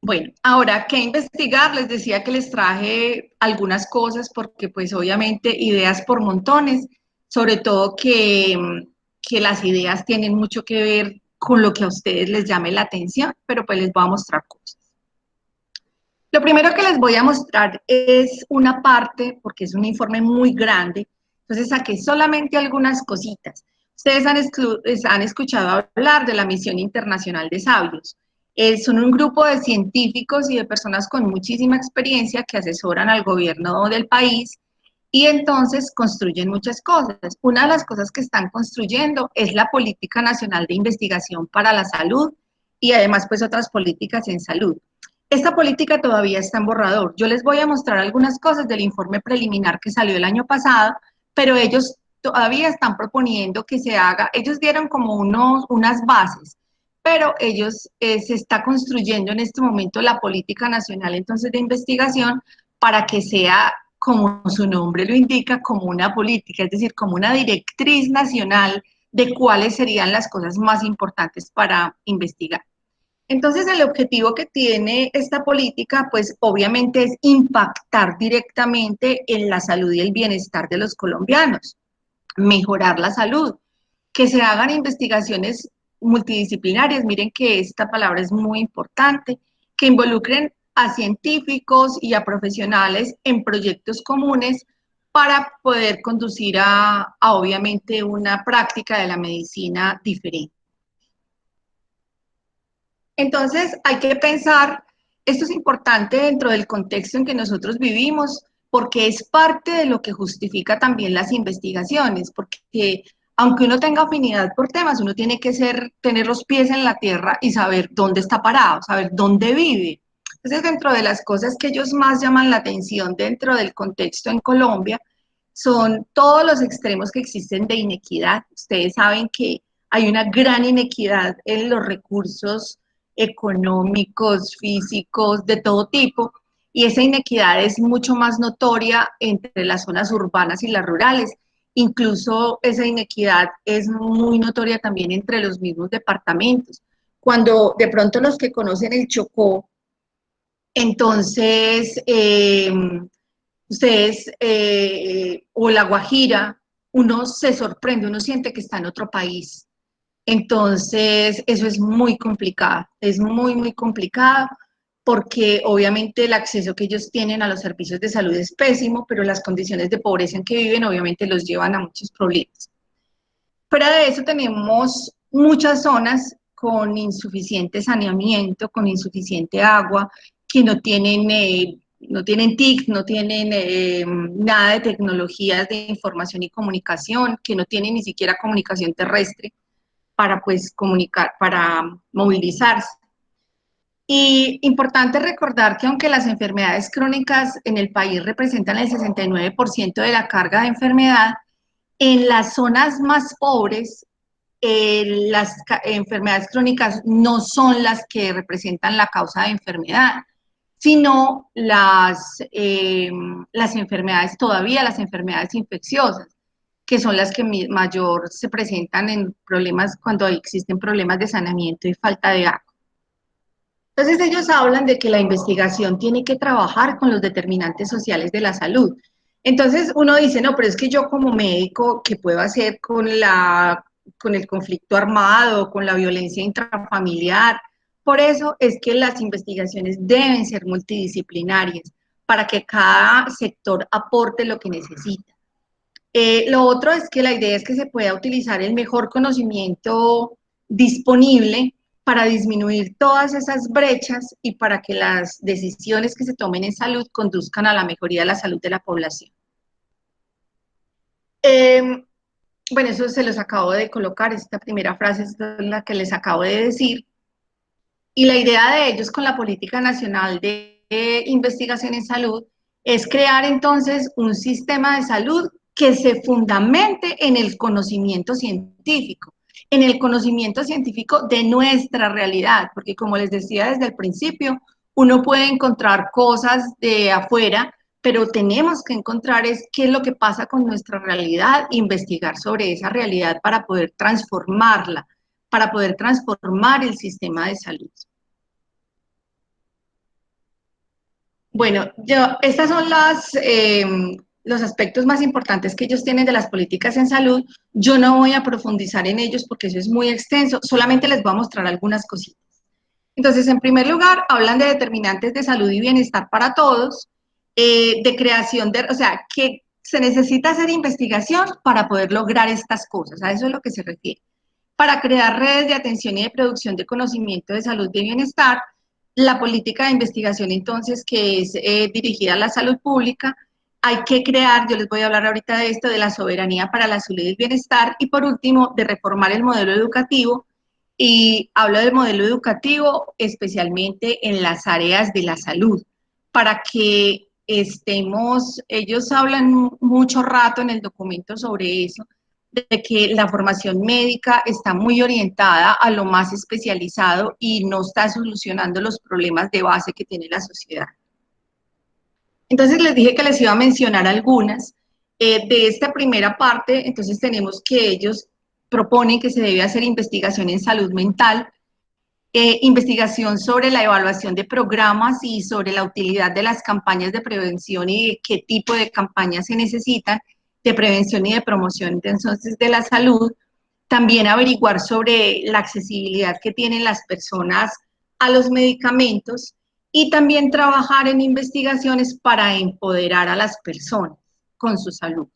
Bueno, ahora, ¿qué investigar? Les decía que les traje algunas cosas porque pues obviamente ideas por montones, sobre todo que las ideas tienen mucho que ver con lo que a ustedes les llame la atención, pero pues les voy a mostrar cosas. Lo primero que les voy a mostrar es una parte, porque es un informe muy grande, entonces saqué solamente algunas cositas. Ustedes han escuchado hablar de la Misión Internacional de Sabios. Son un grupo de científicos y de personas con muchísima experiencia que asesoran al gobierno del país y entonces construyen muchas cosas. Una de las cosas que están construyendo es la Política Nacional de Investigación para la Salud y además pues otras políticas en salud. Esta política todavía está en borrador. Yo les voy a mostrar algunas cosas del informe preliminar que salió el año pasado, pero ellos todavía están proponiendo que se haga, ellos dieron como unas bases, pero ellos se está construyendo en este momento la política nacional entonces de investigación para que sea, como su nombre lo indica, como una política, es decir, como una directriz nacional de cuáles serían las cosas más importantes para investigar. Entonces, el objetivo que tiene esta política, pues obviamente es impactar directamente en la salud y el bienestar de los colombianos, mejorar la salud, que se hagan investigaciones multidisciplinarias, miren que esta palabra es muy importante, que involucren a científicos y a profesionales en proyectos comunes para poder conducir a obviamente una práctica de la medicina diferente. Entonces, hay que pensar, esto es importante dentro del contexto en que nosotros vivimos, porque es parte de lo que justifica también las investigaciones, porque aunque uno tenga afinidad por temas, uno tiene que tener los pies en la tierra y saber dónde está parado, saber dónde vive. Entonces, dentro de las cosas que ellos más llaman la atención dentro del contexto en Colombia, son todos los extremos que existen de inequidad. Ustedes saben que hay una gran inequidad en los recursos económicos, físicos, de todo tipo, y esa inequidad es mucho más notoria entre las zonas urbanas y las rurales. Incluso esa inequidad es muy notoria también entre los mismos departamentos. Cuando de pronto los que conocen el Chocó, entonces ustedes, o la Guajira, uno se sorprende, uno siente que está en otro país. Entonces, eso es muy, muy complicado, porque obviamente el acceso que ellos tienen a los servicios de salud es pésimo, pero las condiciones de pobreza en que viven obviamente los llevan a muchos problemas. Fuera de eso tenemos muchas zonas con insuficiente saneamiento, con insuficiente agua, que no tienen TIC, no tienen nada de tecnologías de información y comunicación, que no tienen ni siquiera comunicación terrestre para pues comunicar, para movilizarse. Y importante recordar que aunque las enfermedades crónicas en el país representan el 69% de la carga de enfermedad, en las zonas más pobres las enfermedades crónicas no son las que representan la causa de enfermedad, sino las enfermedades todavía, las enfermedades infecciosas, que son las que mayor se presentan en problemas cuando existen problemas de saneamiento y falta de agua. Entonces ellos hablan de que la investigación tiene que trabajar con los determinantes sociales de la salud. Entonces uno dice, no, pero es que yo como médico, ¿qué puedo hacer con el conflicto armado, con la violencia intrafamiliar? Por eso es que las investigaciones deben ser multidisciplinarias para que cada sector aporte lo que necesita. Lo otro es que la idea es que se pueda utilizar el mejor conocimiento disponible para disminuir todas esas brechas y para que las decisiones que se tomen en salud conduzcan a la mejoría de la salud de la población. Bueno, eso se los acabo de colocar, esta primera frase es la que les acabo de decir. Y la idea de ellos con la Política Nacional de Investigación en Salud Es crear entonces un sistema de salud que se fundamente en el conocimiento científico, en el conocimiento científico de nuestra realidad, porque como les decía desde el principio, uno puede encontrar cosas de afuera, pero tenemos que encontrar es qué es lo que pasa con nuestra realidad, investigar sobre esa realidad para poder transformarla, para poder transformar el sistema de salud. Bueno, estas son los aspectos más importantes que ellos tienen de las políticas en salud. Yo no voy a profundizar en ellos porque eso es muy extenso, solamente les voy a mostrar algunas cositas. Entonces, en primer lugar, hablan de determinantes de salud y bienestar para todos, de creación de, o sea, que se necesita hacer investigación para poder lograr estas cosas, a eso es lo que se refiere. Para crear redes de atención y de producción de conocimiento de salud y bienestar, la política de investigación entonces que es dirigida a la salud pública, hay que crear, yo les voy a hablar ahorita de esto, de la soberanía para la salud y el bienestar, y por último, de reformar el modelo educativo, y hablo del modelo educativo especialmente en las áreas de la salud, para que estemos, ellos hablan mucho rato en el documento sobre eso, de que la formación médica está muy orientada a lo más especializado y no está solucionando los problemas de base que tiene la sociedad. Entonces les dije que les iba a mencionar algunas. De esta primera parte, entonces tenemos que ellos proponen que se debe hacer investigación en salud mental, investigación sobre la evaluación de programas y sobre la utilidad de las campañas de prevención y de qué tipo de campañas se necesitan de prevención y de promoción entonces de la salud. También averiguar sobre la accesibilidad que tienen las personas a los medicamentos y también trabajar en investigaciones para empoderar a las personas con su salud.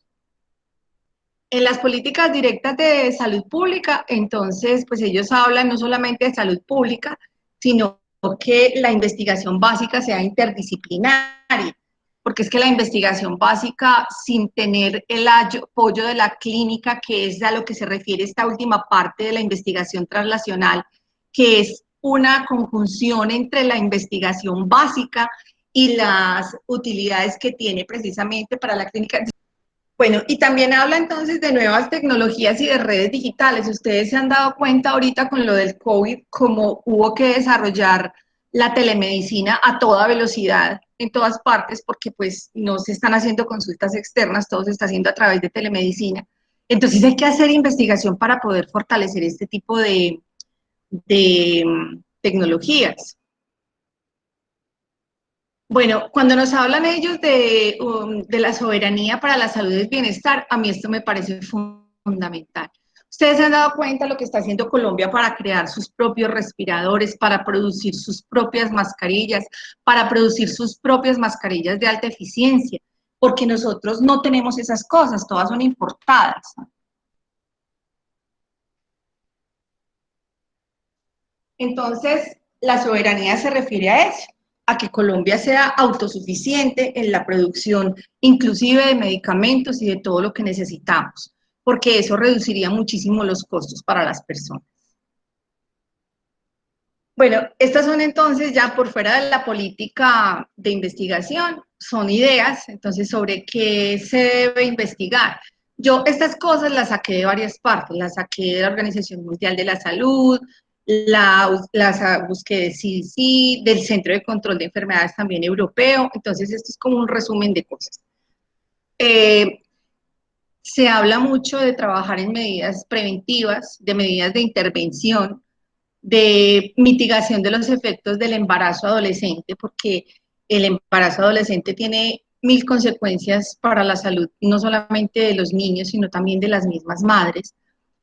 En las políticas directas de salud pública, entonces, pues ellos hablan no solamente de salud pública, sino que la investigación básica sea interdisciplinaria, porque es que la investigación básica, sin tener el apoyo de la clínica, que es a lo que se refiere esta última parte de la investigación translacional, que es una conjunción entre la investigación básica y las utilidades que tiene precisamente para la clínica. Bueno, y también habla entonces de nuevas tecnologías y de redes digitales. Ustedes se han dado cuenta ahorita con lo del COVID, cómo hubo que desarrollar la telemedicina a toda velocidad en todas partes, porque pues no se están haciendo consultas externas, todo se está haciendo a través de telemedicina. Entonces hay que hacer investigación para poder fortalecer este tipo de tecnologías. Bueno, cuando nos hablan ellos de la soberanía para la salud y el bienestar, a mí esto me parece fundamental. Ustedes se han dado cuenta de lo que está haciendo Colombia para crear sus propios respiradores, para producir sus propias mascarillas, para producir sus propias mascarillas de alta eficiencia, porque nosotros no tenemos esas cosas, todas son importadas. Entonces, la soberanía se refiere a eso, a que Colombia sea autosuficiente en la producción inclusive de medicamentos y de todo lo que necesitamos, porque eso reduciría muchísimo los costos para las personas. Bueno, estas son entonces ya por fuera de la política de investigación, son ideas, entonces sobre qué se debe investigar. Yo estas cosas las saqué de varias partes, las saqué de la Organización Mundial de la Salud, las busqué de CDC, del Centro de Control de Enfermedades también europeo, entonces esto es como un resumen de cosas. Se habla mucho de trabajar en medidas preventivas, de medidas de intervención, de mitigación de los efectos del embarazo adolescente, porque el embarazo adolescente tiene mil consecuencias para la salud, no solamente de los niños, sino también de las mismas madres,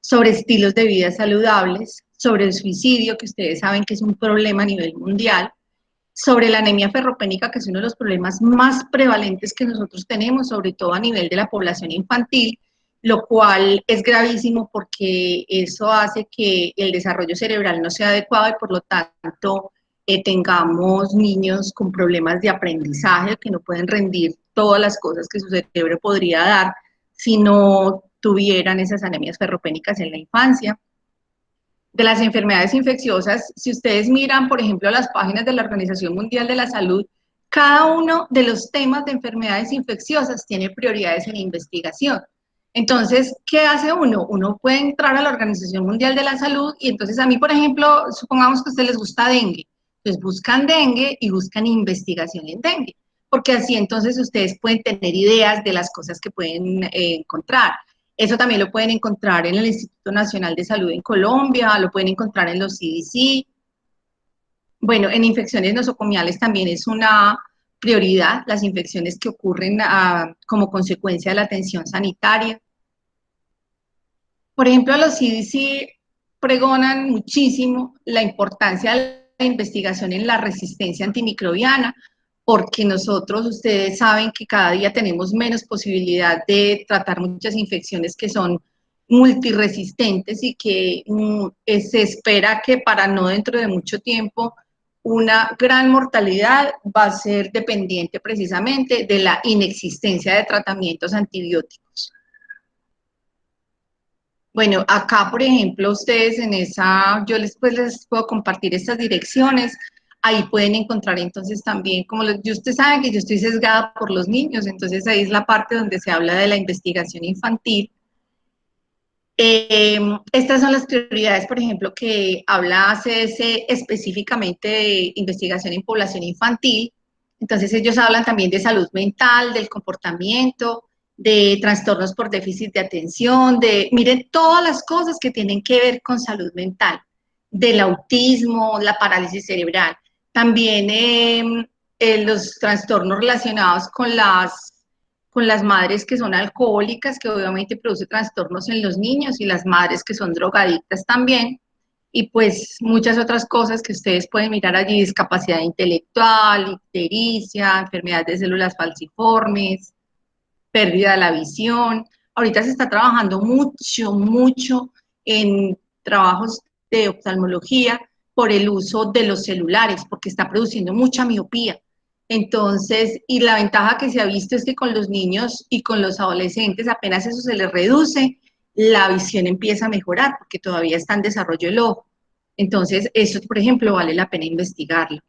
sobre estilos de vida saludables, sobre el suicidio, que ustedes saben que es un problema a nivel mundial, sobre la anemia ferropénica, que es uno de los problemas más prevalentes que nosotros tenemos, sobre todo a nivel de la población infantil, lo cual es gravísimo porque eso hace que el desarrollo cerebral no sea adecuado y por lo tanto tengamos niños con problemas de aprendizaje que no pueden rendir todas las cosas que su cerebro podría dar si no tuvieran esas anemias ferropénicas en la infancia. De las enfermedades infecciosas, si ustedes miran, por ejemplo, las páginas de la Organización Mundial de la Salud, cada uno de los temas de enfermedades infecciosas tiene prioridades en investigación. Entonces, ¿qué hace uno? Uno puede entrar a la Organización Mundial de la Salud y entonces a mí, por ejemplo, supongamos que a ustedes les gusta dengue, entonces buscan dengue y buscan investigación en dengue, porque así entonces ustedes pueden tener ideas de las cosas que pueden encontrar. Eso también lo pueden encontrar en el Instituto Nacional de Salud en Colombia, lo pueden encontrar en los CDC. Bueno, en infecciones nosocomiales también es una prioridad, las infecciones que ocurren como consecuencia de la atención sanitaria. Por ejemplo, los CDC pregonan muchísimo la importancia de la investigación en la resistencia antimicrobiana, porque nosotros, ustedes saben que cada día tenemos menos posibilidad de tratar muchas infecciones que son multiresistentes y que se espera que para no dentro de mucho tiempo una gran mortalidad va a ser dependiente precisamente de la inexistencia de tratamientos antibióticos. Bueno, acá, por ejemplo, ustedes en esa, yo les puedo compartir estas direcciones, ahí pueden encontrar entonces también, como ustedes saben que yo estoy sesgada por los niños, entonces ahí es la parte donde se habla de la investigación infantil. Estas son las prioridades, por ejemplo, que habla CDC específicamente de investigación en población infantil. Entonces ellos hablan también de salud mental, del comportamiento, de trastornos por déficit de atención, miren, todas las cosas que tienen que ver con salud mental, del autismo, la parálisis cerebral. También los trastornos relacionados con las madres que son alcohólicas, que obviamente produce trastornos en los niños, y las madres que son drogadictas también, y pues muchas otras cosas que ustedes pueden mirar allí, discapacidad intelectual, ictericia, enfermedades de células falciformes, pérdida de la visión. Ahorita se está trabajando mucho en trabajos de oftalmología por el uso de los celulares, porque está produciendo mucha miopía. Entonces, y la ventaja que se ha visto es que con los niños y con los adolescentes, apenas eso se les reduce, la visión empieza a mejorar, porque todavía está en desarrollo el ojo. Entonces, eso, por ejemplo, vale la pena investigarlo.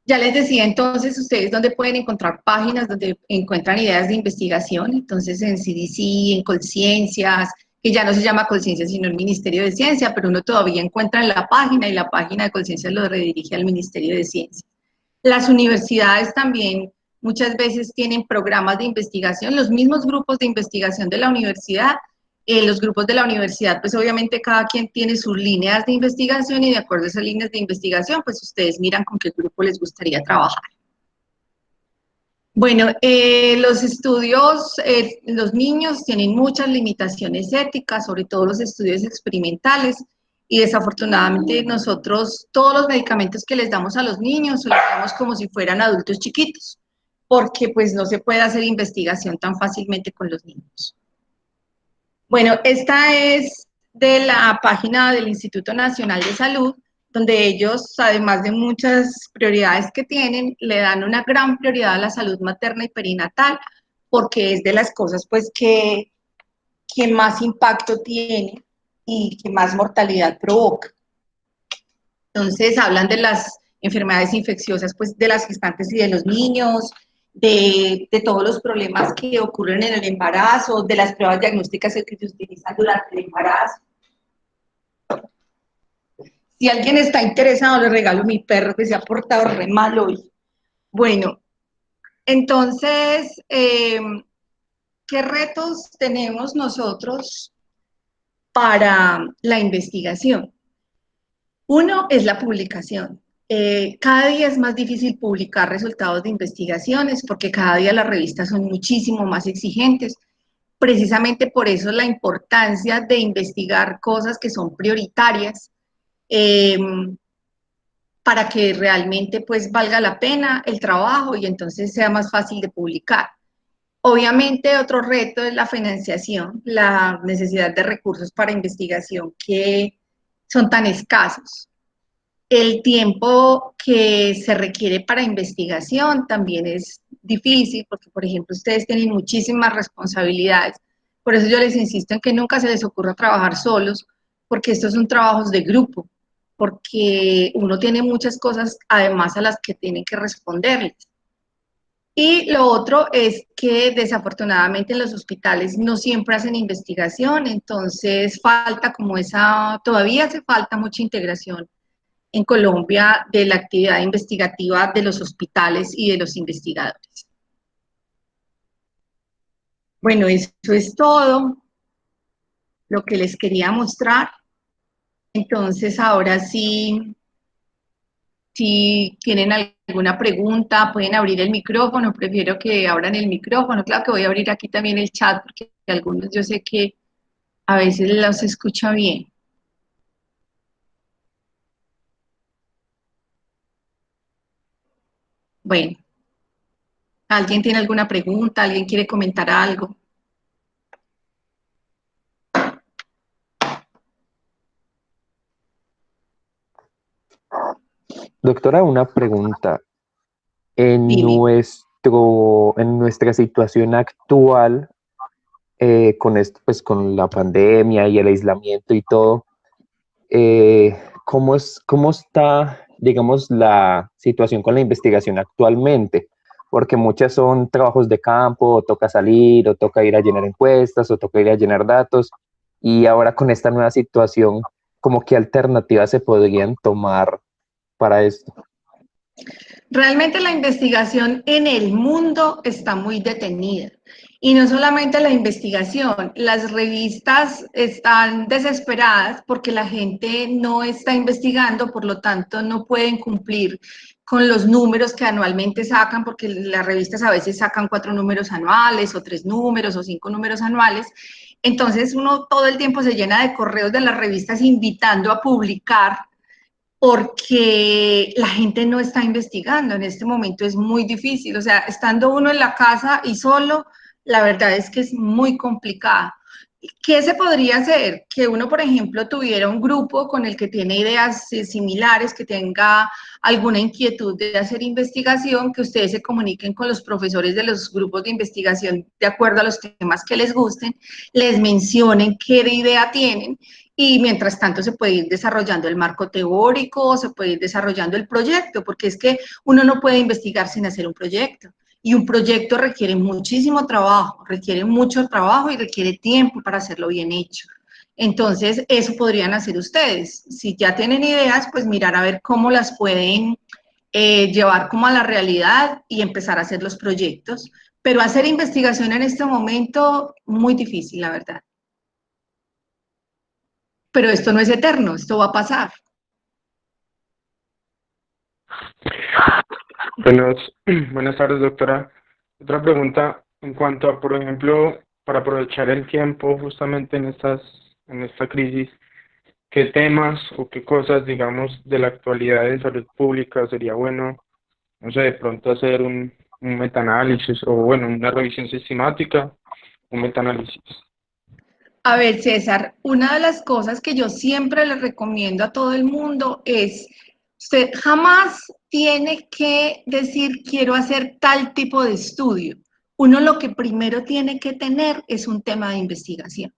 Ya les decía entonces ustedes dónde pueden encontrar páginas donde encuentran ideas de investigación, entonces en CDC, en Colciencias, que ya no se llama Colciencias sino el Ministerio de Ciencia, pero uno todavía encuentra en la página y la página de Colciencias lo redirige al Ministerio de Ciencia. Las universidades también muchas veces tienen programas de investigación, los mismos grupos de investigación de la universidad, los grupos de la universidad, pues obviamente cada quien tiene sus líneas de investigación y de acuerdo a esas líneas de investigación, pues ustedes miran con qué grupo les gustaría trabajar. Bueno, los estudios, los niños tienen muchas limitaciones éticas, sobre todo los estudios experimentales, y desafortunadamente nosotros todos los medicamentos que les damos a los niños los damos como si fueran adultos chiquitos, porque pues no se puede hacer investigación tan fácilmente con los niños. Bueno, esta es de la página del Instituto Nacional de Salud, donde ellos, además de muchas prioridades que tienen, le dan una gran prioridad a la salud materna y perinatal, porque es de las cosas pues que más impacto tiene y que más mortalidad provoca. Entonces, hablan de las enfermedades infecciosas pues de las gestantes y de los niños, de todos los problemas que ocurren en el embarazo, de las pruebas diagnósticas que se utilizan durante el embarazo. Si alguien está interesado, le regalo mi perro que se ha portado re mal hoy. Bueno, entonces, ¿qué retos tenemos nosotros para la investigación? Uno es la publicación. Cada día es más difícil publicar resultados de investigaciones porque cada día las revistas son muchísimo más exigentes. Precisamente por eso la importancia de investigar cosas que son prioritarias para que realmente pues valga la pena el trabajo y entonces sea más fácil de publicar. Obviamente otro reto es la financiación, la necesidad de recursos para investigación que son tan escasos. El tiempo que se requiere para investigación también es difícil porque, por ejemplo, ustedes tienen muchísimas responsabilidades. Por eso yo les insisto en que nunca se les ocurra trabajar solos, porque estos son trabajos de grupo. porque uno tiene muchas cosas además a las que tiene que responderles. Y lo otro es que desafortunadamente en los hospitales no siempre hacen investigación, entonces falta como esa, todavía hace falta mucha integración en Colombia de la actividad investigativa de los hospitales y de los investigadores. Bueno, eso es todo lo que les quería mostrar. Entonces, ahora sí, si tienen alguna pregunta, pueden abrir el micrófono. Prefiero que abran el micrófono. Claro que voy a abrir aquí también el chat, porque algunos yo sé que a veces los escucha bien. Bueno, ¿alguien tiene alguna pregunta? ¿Alguien quiere comentar algo? Doctora, una pregunta. Dime. En nuestra situación actual, con esto, pues con la pandemia y el aislamiento y todo, cómo está, digamos, la situación con la investigación actualmente? Porque muchas son trabajos de campo, o toca salir, o toca ir a llenar encuestas, o toca ir a llenar datos, y ahora con esta nueva situación, ¿cómo qué alternativas se podrían tomar para esto? Realmente la investigación en el mundo está muy detenida. Y no solamente la investigación, las revistas están desesperadas porque la gente no está investigando, por lo tanto no pueden cumplir con los números que anualmente sacan, porque las revistas a veces sacan 4 números anuales o 3 números o 5 números anuales. Entonces uno todo el tiempo se llena de correos de las revistas invitando a publicar porque la gente no está investigando. En este momento es muy difícil, o sea, estando uno en la casa y solo, la verdad es que es muy complicado. ¿Qué se podría hacer? Que uno, por ejemplo, tuviera un grupo con el que tiene ideas similares, que tenga alguna inquietud de hacer investigación, que ustedes se comuniquen con los profesores de los grupos de investigación de acuerdo a los temas que les gusten, les mencionen qué idea tienen y mientras tanto se puede ir desarrollando el marco teórico, se puede ir desarrollando el proyecto, porque es que uno no puede investigar sin hacer un proyecto. Y un proyecto requiere muchísimo trabajo, requiere mucho trabajo y requiere tiempo para hacerlo bien hecho. Entonces, eso podrían hacer ustedes. Si ya tienen ideas, pues mirar a ver cómo las pueden llevar como a la realidad y empezar a hacer los proyectos. Pero hacer investigación en este momento, muy difícil, la verdad. Pero esto no es eterno, esto va a pasar. Buenas tardes, doctora. Otra pregunta en cuanto a, por ejemplo, para aprovechar el tiempo justamente en esta crisis, ¿qué temas o qué cosas, digamos, de la actualidad en salud pública sería bueno, no sé, de pronto hacer un metaanálisis o, bueno, una revisión sistemática, un metaanálisis? A ver, César, una de las cosas que yo siempre le recomiendo a todo el mundo es, usted jamás tiene que decir quiero hacer tal tipo de estudio. Uno lo que primero tiene que tener es un tema de investigación.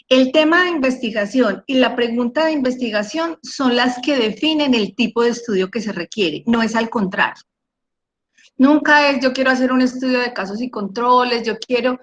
El tema de investigación y la pregunta de investigación son las que definen el tipo de estudio que se requiere, no es al contrario. Nunca es yo quiero hacer un estudio de casos y controles, yo quiero,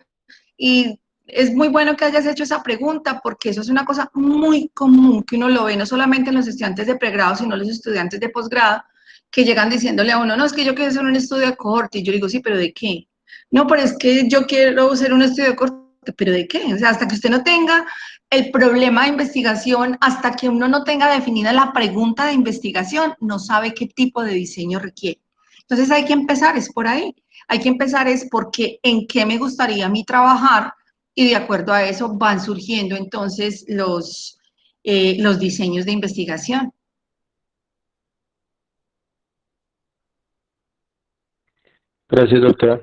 y es muy bueno que hayas hecho esa pregunta porque eso es una cosa muy común que uno lo ve no solamente en los estudiantes de pregrado, sino en los estudiantes de posgrado, que llegan diciéndole a uno, no, es que yo quiero hacer un estudio de cohorte, y yo digo, sí, pero ¿de qué? No, pero es que yo quiero hacer un estudio de cohorte, pero ¿de qué? O sea, hasta que usted no tenga el problema de investigación, hasta que uno no tenga definida la pregunta de investigación, no sabe qué tipo de diseño requiere. Entonces hay que empezar, es por ahí. Hay que empezar es porque en qué me gustaría a mí trabajar y de acuerdo a eso van surgiendo entonces los diseños de investigación. Gracias, doctora.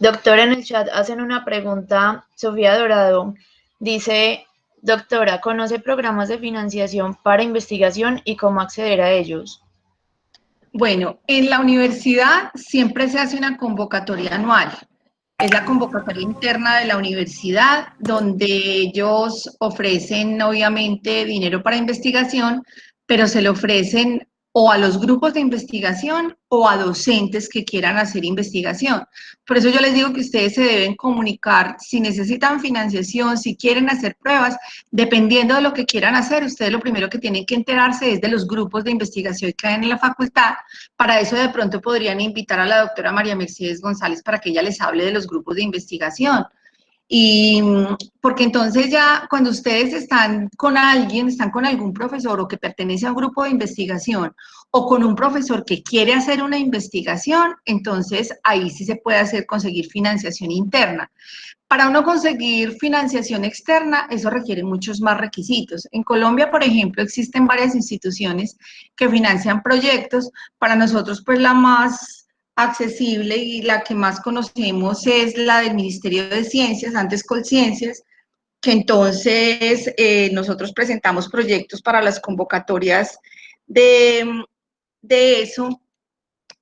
Doctora, en el chat hacen una pregunta, Sofía Dorado dice, doctora, ¿conoce programas de financiación para investigación y cómo acceder a ellos? Bueno, en la universidad siempre se hace una convocatoria anual Es la convocatoria interna de la universidad, donde ellos ofrecen obviamente dinero para investigación, pero se le ofrecen o a los grupos de investigación o a docentes que quieran hacer investigación. Por eso yo les digo que ustedes se deben comunicar si necesitan financiación, si quieren hacer pruebas, dependiendo de lo que quieran hacer. Ustedes lo primero que tienen que enterarse es de los grupos de investigación que hay en la facultad. Para eso de pronto podrían invitar a la doctora María Mercedes González para que ella les hable de los grupos de investigación. Y porque entonces ya cuando ustedes están con alguien, están con algún profesor o que pertenece a un grupo de investigación o con un profesor que quiere hacer una investigación, entonces ahí sí se puede conseguir financiación interna. Para uno conseguir financiación externa, eso requiere muchos más requisitos. En Colombia, por ejemplo, existen varias instituciones que financian proyectos. Para nosotros, pues la más accesible y la que más conocemos es la del Ministerio de Ciencias, antes Colciencias, que entonces nosotros presentamos proyectos para las convocatorias de eso,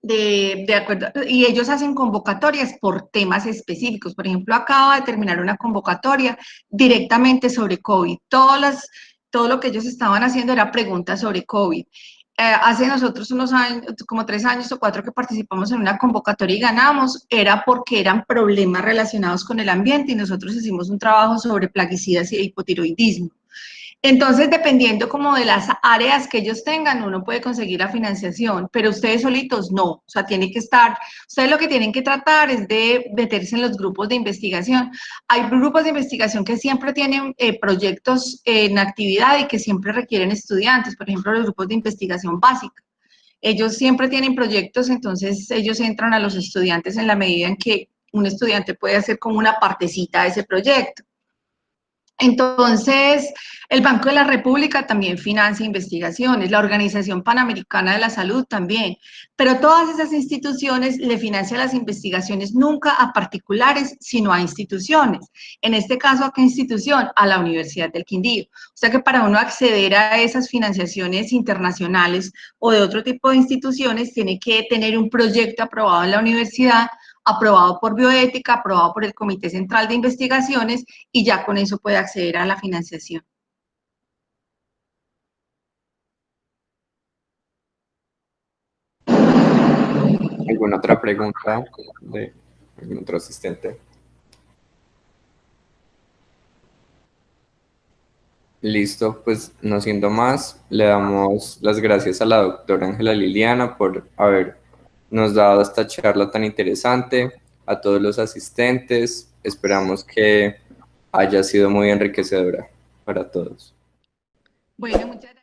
de acuerdo, y ellos hacen convocatorias por temas específicos. Por ejemplo, acaba de terminar una convocatoria directamente sobre COVID. Todo lo que ellos estaban haciendo era preguntas sobre COVID. Hace nosotros unos años, como 3 años o 4 que participamos en una convocatoria y ganamos, era porque eran problemas relacionados con el ambiente y nosotros hicimos un trabajo sobre plaguicidas y hipotiroidismo. Entonces, dependiendo como de las áreas que ellos tengan, uno puede conseguir la financiación, pero ustedes solitos no. O sea, tiene que estar, ustedes lo que tienen que tratar es de meterse en los grupos de investigación. Hay grupos de investigación que siempre tienen proyectos en actividad y que siempre requieren estudiantes, por ejemplo, los grupos de investigación básica. Ellos siempre tienen proyectos, entonces ellos entran a los estudiantes en la medida en que un estudiante puede hacer como una partecita de ese proyecto. Entonces, el Banco de la República también financia investigaciones, la Organización Panamericana de la Salud también, pero todas esas instituciones le financian las investigaciones nunca a particulares, sino a instituciones. En este caso, ¿a qué institución? A la Universidad del Quindío. O sea que para uno acceder a esas financiaciones internacionales o de otro tipo de instituciones, tiene que tener un proyecto aprobado en la universidad, aprobado por bioética, aprobado por el Comité Central de Investigaciones, y ya con eso puede acceder a la financiación. ¿Alguna otra pregunta de algún otro asistente? Listo, pues no siendo más, le damos las gracias a la doctora Ángela Liliana por habernos dado esta charla tan interesante, a todos los asistentes. Esperamos que haya sido muy enriquecedora para todos. Bueno, muchas gracias.